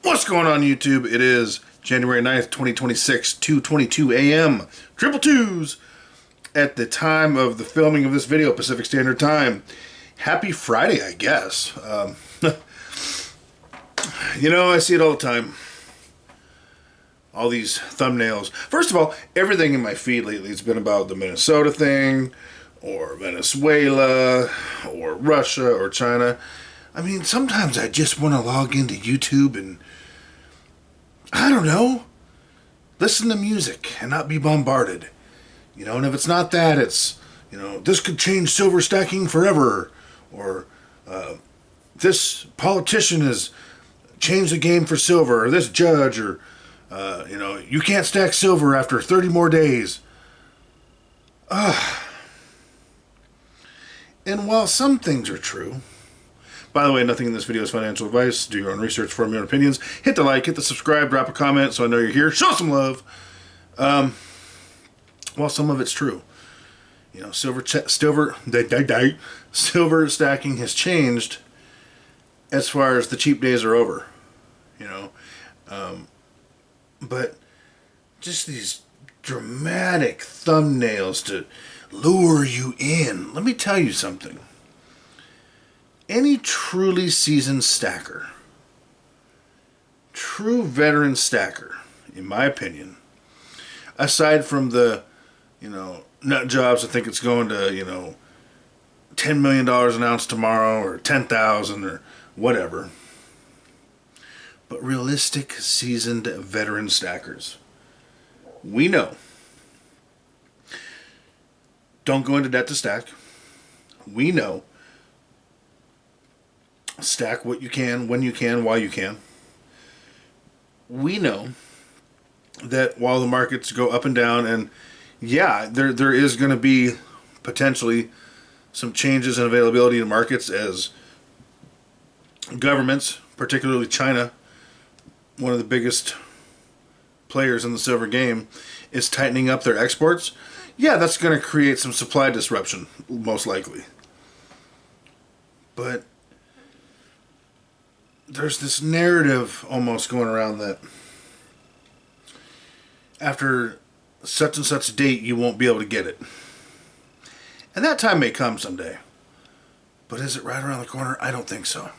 What's going on, YouTube? It is January 9th, 2026, 2:22 a.m. Triple twos at the time of the filming of this video, Pacific Standard Time. Happy Friday, I guess. You know, I see it all the time. All these thumbnails. First of all, everything in my feed lately has been about the Minnesota thing, or Venezuela, or Russia, or China. I mean, sometimes I just want to log into YouTube and, I don't know, listen to music and not be bombarded. You know, and if it's not that, it's, you know, this could change silver stacking forever. Or this politician has changed the game for silver. Or this judge. Or, you know, you can't stack silver after 30 more days. And while some things are true... By the way, nothing in this video is financial advice. Do your own research, form your own opinions. Hit the like, hit the subscribe, drop a comment so I know you're here. Show some love. Well, some of it's true. You know, silver stacking has changed as far as the cheap days are over. You know, but just these dramatic thumbnails to lure you in. Let me tell you something. Any truly seasoned stacker, true veteran stacker, in my opinion, aside from the, you know, nut jobs that think it's going to, you know, $10 million an ounce tomorrow or 10,000 or whatever, but realistic, seasoned veteran stackers, we know, don't go into debt to stack. We know. Stack what you can, when you can, while you can. We know that while the markets go up and down, and yeah, there is going to be potentially some changes in availability in markets as governments, particularly China, one of the biggest players in the silver game, is tightening up their exports. Yeah, that's going to create some supply disruption, most likely. But there's this narrative almost going around that after such and such date you won't be able to get it. And that time may come someday. But is it right around the corner? I don't think so.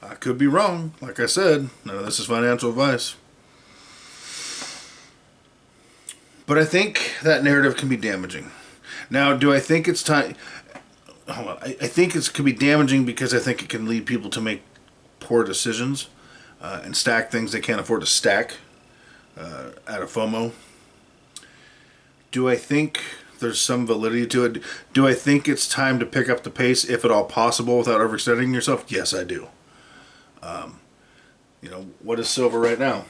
I could be wrong. Like I said, none of this is financial advice. But I think that narrative can be damaging. Now, do I think it's time... Hold on. I think it could be damaging because I think it can lead people to make poor decisions and stack things they can't afford to stack out of FOMO. Do I think there's some validity to it? Do I think it's time to pick up the pace, if at all possible, without overextending yourself? Yes, I do. You know, what is silver right now?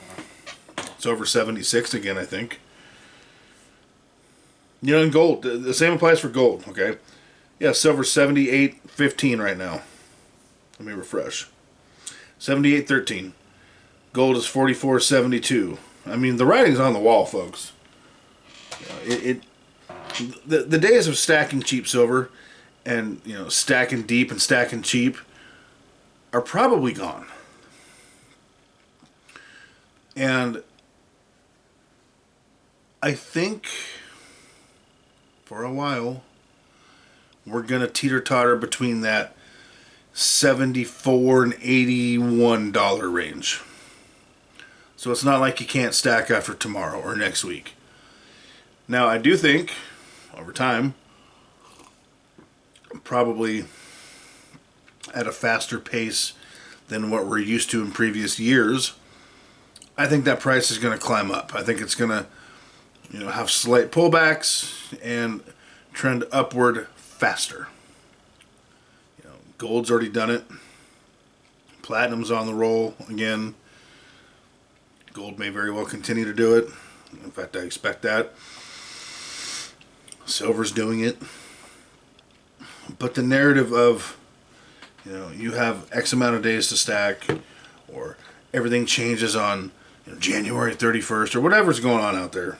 It's over 76 again, I think. You know, in gold, the same applies for gold, okay? Yeah, silver's 78.15 right now. Let me refresh. 78.13. Gold is 44.72. I mean, the writing's on the wall, folks. The days of stacking cheap silver and, you know, stacking deep and stacking cheap are probably gone. And I think for a while we're going to teeter-totter between that $74 and $81 range. So it's not like you can't stack after tomorrow or next week. Now, I do think, over time, probably at a faster pace than what we're used to in previous years, I think that price is going to climb up. I think it's going to, you know, have slight pullbacks and trend upward faster. Gold's already done it. Platinum's on the roll again. Gold may very well continue to do it. In fact, I expect that. Silver's doing it. But the narrative of, you know, you have X amount of days to stack, or everything changes on, you know, January 31st, or whatever's going on out there.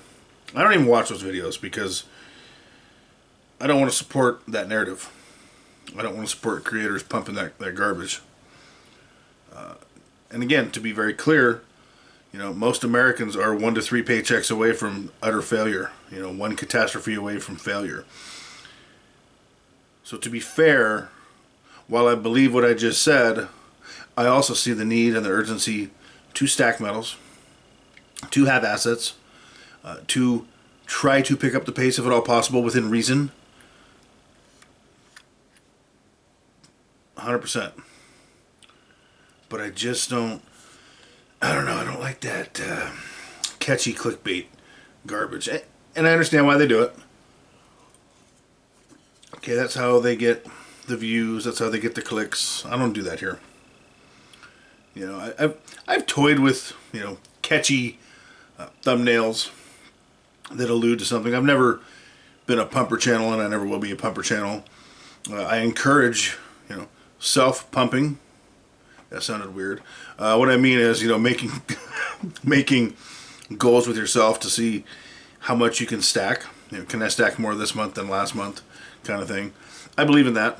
I don't even watch those videos because I don't want to support that narrative. I don't want to support creators pumping that garbage. And again, to be very clear, most Americans are 1 to 3 paychecks away from utter failure. One catastrophe away from failure. So to be fair, while I believe what I just said, I also see the need and the urgency to stack metals, to have assets, to try to pick up the pace if at all possible within reason. 100%. But I just don't know, I don't like that catchy clickbait garbage. And I understand why they do it. Okay, that's how they get the views, that's how they get the clicks. I don't do that here. I've toyed with, catchy thumbnails that allude to something. I've never been a pumper channel, and I never will be a pumper channel. I encourage, self-pumping. That sounded weird. What I mean is, making making goals with yourself to see how much you can stack. Can I stack more this month than last month, kind of thing. I believe in that.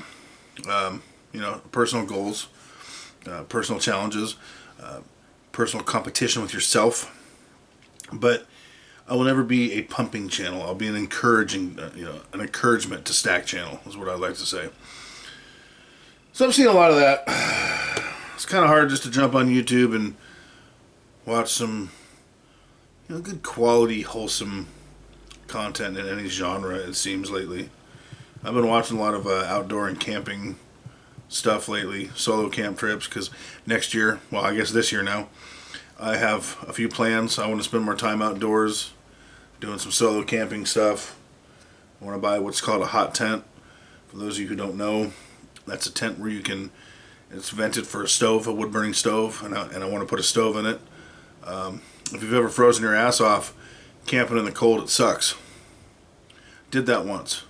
Personal goals, personal challenges, personal competition with yourself. But I will never be a pumping channel. I'll be an encouraging, an encouragement to stack channel is what I'd like to say. So I'm seeing a lot of that. It's kind of hard just to jump on YouTube and watch some, good quality, wholesome content in any genre, it seems, lately. I've been watching a lot of outdoor and camping stuff lately, solo camp trips, because next year, well, I guess this year now, I have a few plans. I want to spend more time outdoors doing some solo camping stuff. I want to buy what's called a hot tent. For those of you who don't know, that's a tent where it's vented for a stove, a wood-burning stove, and I want to put a stove in it. If you've ever frozen your ass off camping in the cold, it sucks. Did that once.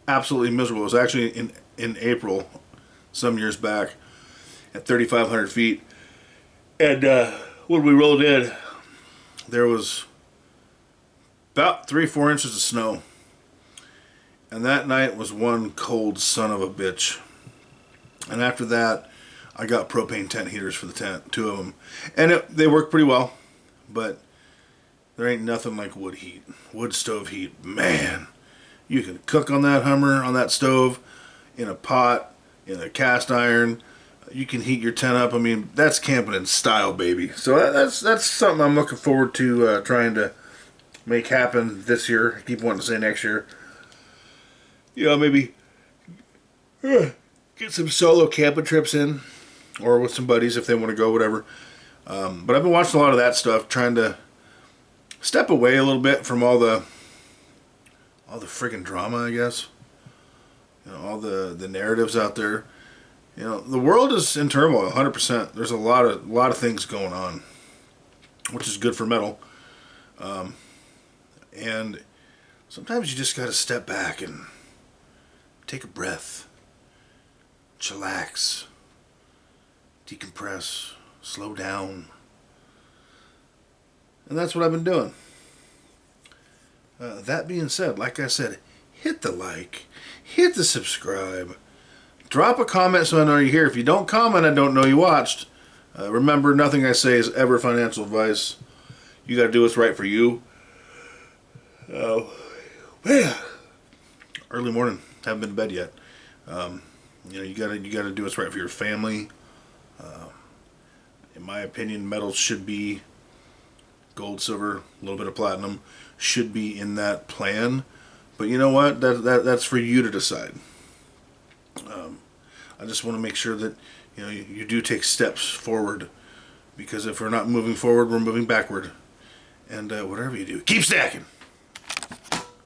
Absolutely miserable. It was actually in April, some years back, at 3,500 feet. And when we rolled in, there was about 3-4 inches of snow. And that night was one cold son of a bitch. And after that, I got propane tent heaters for the tent, 2 of them. And they work pretty well, but there ain't nothing like wood heat. Wood stove heat. Man, you can cook on that Hummer, on that stove, in a pot, in a cast iron. You can heat your tent up. I mean, that's camping in style, baby. So that's something I'm looking forward to trying to make happen this year. I keep wanting to say next year. Maybe get some solo camping trips in, or with some buddies if they want to go, whatever. But I've been watching a lot of that stuff, trying to step away a little bit from all the friggin' drama, I guess. All the narratives out there. The world is in turmoil, 100%. There's a lot of things going on, which is good for metal. And sometimes you just got to step back and take a breath, chillax, decompress, slow down. And that's what I've been doing. That being said, like I said, hit the like, hit the subscribe, drop a comment so I know you're here. If you don't comment, I don't know you watched. Remember, nothing I say is ever financial advice. You got to do what's right for you. Man, early morning, haven't been to bed yet. You gotta do what's right for your family. In my opinion, metals should be gold, silver, a little bit of platinum should be in that plan. But you know what? That's for you to decide. I just want to make sure that you do take steps forward, because if we're not moving forward, we're moving backward. And whatever you do, keep stacking.